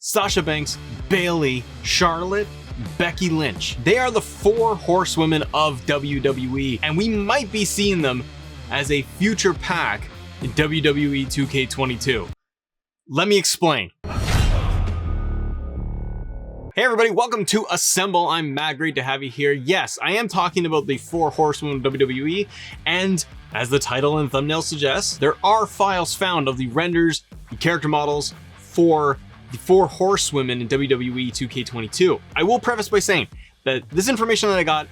Sasha Banks, Bayley, Charlotte, Becky Lynch. They are the four horsewomen of WWE, and we might be seeing them as a future pack in WWE 2K22. Let me explain. Hey everybody, welcome to Assemble. I'm Matt, great to have you here. Yes, I am talking about the four horsewomen of WWE, and as the title and thumbnail suggests, there are files found of the renders, the character models for the four horsewomen in WWE 2K22. I will preface by saying that this information that I got,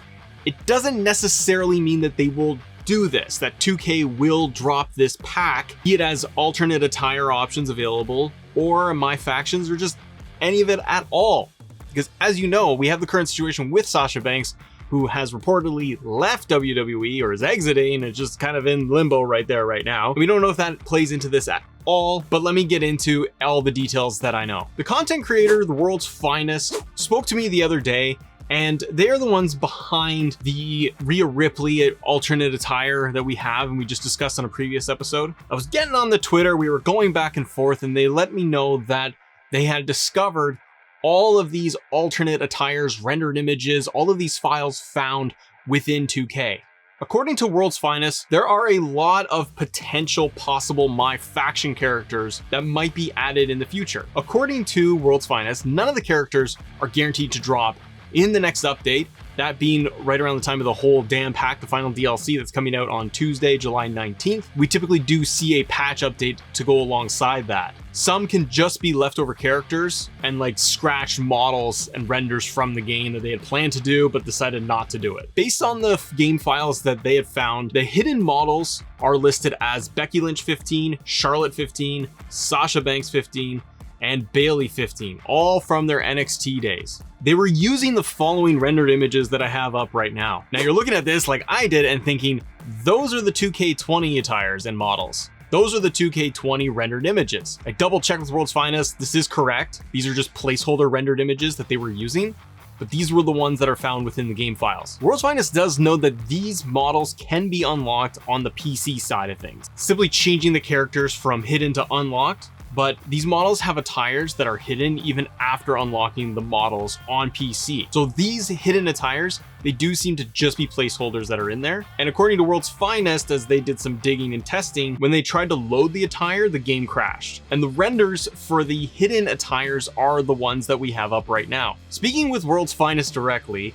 it doesn't necessarily mean that they will do this, that 2K will drop this pack, be it as alternate attire options available, or my factions, or just any of it at all. Because as you know, we have the current situation with Sasha Banks, who has reportedly left WWE or is exiting and just kind of in limbo right there right now. We don't know if that plays into this at all, but let me get into all the details that I know. The content creator, The World's Finest, spoke to me the other day, and they're the ones behind the Rhea Ripley alternate attire that we have and we just discussed on a previous episode. I was getting on the Twitter, we were going back and forth, and they let me know that they had discovered all of these alternate attires, rendered images, all of these files found within 2K. According to World's Finest, there are a lot of potential possible My Faction characters that might be added in the future. According to World's Finest, none of the characters are guaranteed to drop in the next update, that being right around the time of the whole damn pack, the final DLC that's coming out on Tuesday, July 19th. We typically do see a patch update to go alongside that. Some can just be leftover characters and like scratched models and renders from the game that they had planned to do but decided not to do it. Based on the game files that they had found, the hidden models are listed as Becky Lynch 15, Charlotte 15, Sasha Banks 15, and Bayley 15, all from their NXT days. They were using the following rendered images that I have up right now. Now you're looking at this like I did and thinking, those are the 2K20 attires and models. Those are the 2K20 rendered images. I double checked with World's Finest, this is correct. These are just placeholder rendered images that they were using, but these were the ones that are found within the game files. World's Finest does know that these models can be unlocked on the PC side of things, simply changing the characters from hidden to unlocked. But these models have attires that are hidden even after unlocking the models on PC. So these hidden attires, they do seem to just be placeholders that are in there. And according to World's Finest, as they did some digging and testing, when they tried to load the attire, the game crashed. And the renders for the hidden attires are the ones that we have up right now. Speaking with World's Finest directly,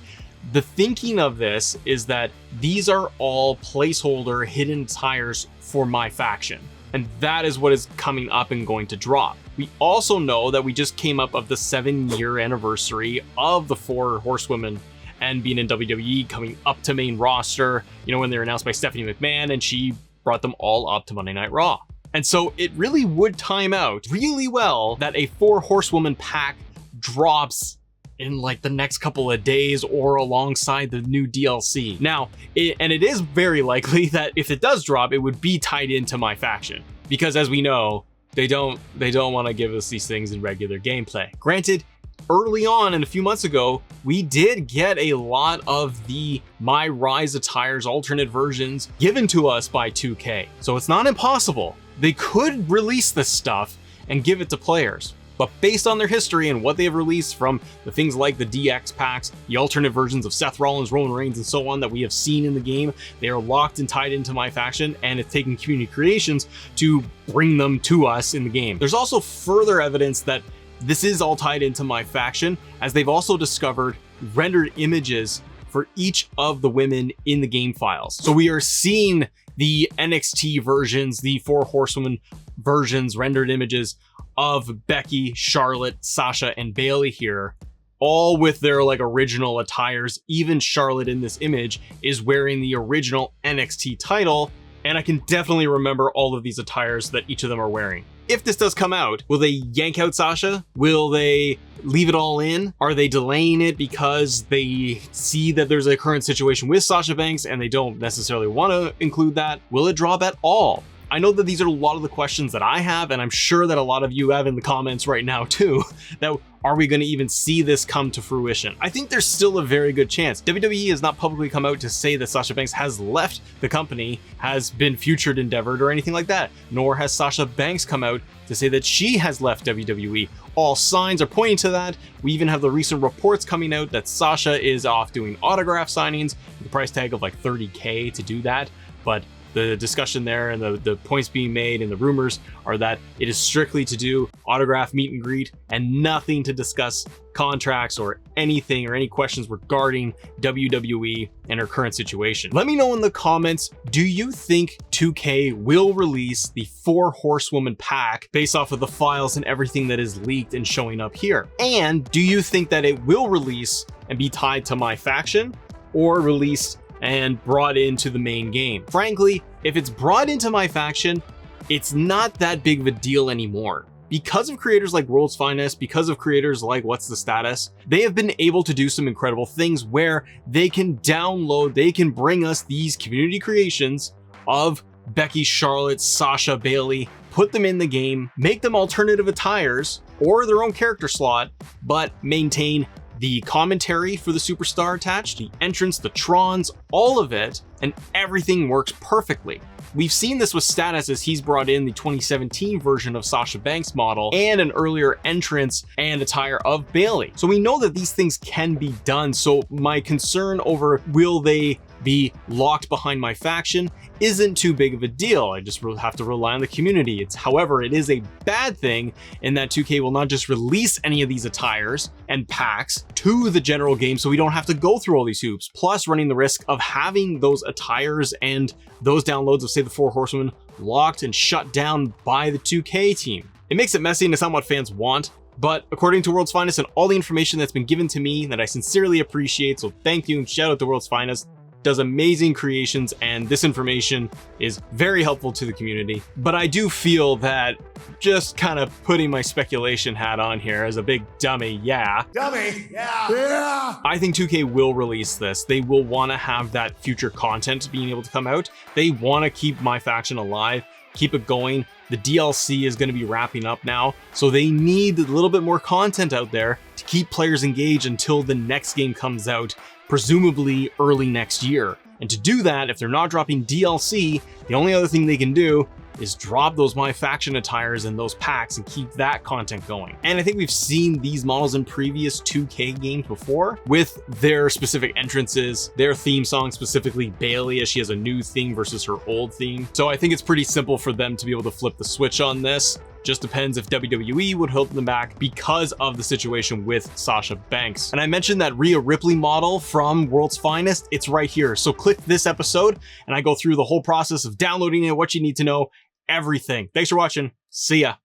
the thinking of this is that these are all placeholder hidden attires for My Faction. And that is what is coming up and going to drop. We also know that we just came up of the 7-year anniversary of the four horsewomen and being in WWE, coming up to main roster, you know, when they were announced by Stephanie McMahon, and she brought them all up to Monday Night Raw. And so it really would time out really well that a four horsewoman pack drops in like the next couple of days or alongside the new DLC. Now, it is very likely that if it does drop, it would be tied into My Faction, because as we know, they don't want to give us these things in regular gameplay. Granted, early on and a few months ago, we did get a lot of the My Rise attires alternate versions given to us by 2K. So it's not impossible. They could release this stuff and give it to players. But based on their history and what they have released from the things like the DX packs, the alternate versions of Seth Rollins, Roman Reigns, and so on that we have seen in the game, they are locked and tied into My Faction, and it's taking Community Creations to bring them to us in the game. There's also further evidence that this is all tied into My Faction, as they've also discovered rendered images for each of the women in the game files. So we are seeing the NXT versions, the four horsewomen versions, rendered images of Becky, Charlotte, Sasha, and Bayley here, all with their like original attires. Even Charlotte in this image is wearing the original NXT title, and I can definitely remember all of these attires that each of them are wearing. If this does come out, will they yank out Sasha? Will they leave it all in? Are they delaying it because they see that there's a current situation with Sasha Banks and they don't necessarily want to include that? Will it drop at all? I know that these are a lot of the questions that I have, and I'm sure that a lot of you have in the comments right now too, that are we going to even see this come to fruition? I think there's still a very good chance. WWE has not publicly come out to say that Sasha Banks has left the company, has been future endeavored or anything like that, nor has Sasha Banks come out to say that she has left WWE. All signs are pointing to that. We even have the recent reports coming out that Sasha is off doing autograph signings with a price tag of like $30K to do that, but the discussion there and the points being made and the rumors are that it is strictly to do autograph meet and greet and nothing to discuss contracts or anything or any questions regarding WWE and her current situation. Let me know in the comments, do you think 2K will release the Four Horsewomen pack based off of the files and everything that is leaked and showing up here? And do you think that it will release and be tied to my faction or released and brought into the main game? Frankly, if it's brought into my faction, it's not that big of a deal anymore. Because of creators like World's Finest, because of creators like What's the Status, they have been able to do some incredible things where they can download, they can bring us these community creations of Becky, Charlotte, Sasha, Bailey, put them in the game, make them alternative attires or their own character slot, but maintain the commentary for the superstar attached, the entrance, the Trons, all of it, and everything works perfectly. We've seen this with Status as he's brought in the 2017 version of Sasha Banks model and an earlier entrance and attire of Bailey. So we know that these things can be done. So my concern over will they be locked behind my faction isn't too big of a deal. I just have to rely on the community. However, it is a bad thing in that 2K will not just release any of these attires and packs to the general game so we don't have to go through all these hoops, plus running the risk of having those attires and those downloads of, say, the Four Horsewomen locked and shut down by the 2K team. It makes it messy and it's not what fans want, but according to World's Finest and all the information that's been given to me that I sincerely appreciate, so thank you and shout out to World's Finest, does amazing creations, and this information is very helpful to the community. But I do feel that, just kind of putting my speculation hat on here as a big dummy, yeah. I think 2K will release this. They will want to have that future content being able to come out. They want to keep my faction alive, keep it going. The DLC is going to be wrapping up now, so they need a little bit more content out there to keep players engaged until the next game comes out, presumably early next year. And to do that, if they're not dropping DLC, the only other thing they can do is drop those My Faction attires and those packs and keep that content going. And I think we've seen these models in previous 2K games before with their specific entrances, their theme song, specifically Bailey, as she has a new theme versus her old theme. So I think it's pretty simple for them to be able to flip the switch on this. Just depends if WWE would hold them back because of the situation with Sasha Banks. And I mentioned that Rhea Ripley model from World's Finest. It's right here. So click this episode and I go through the whole process of downloading it, what you need to know, everything. Thanks for watching. See ya.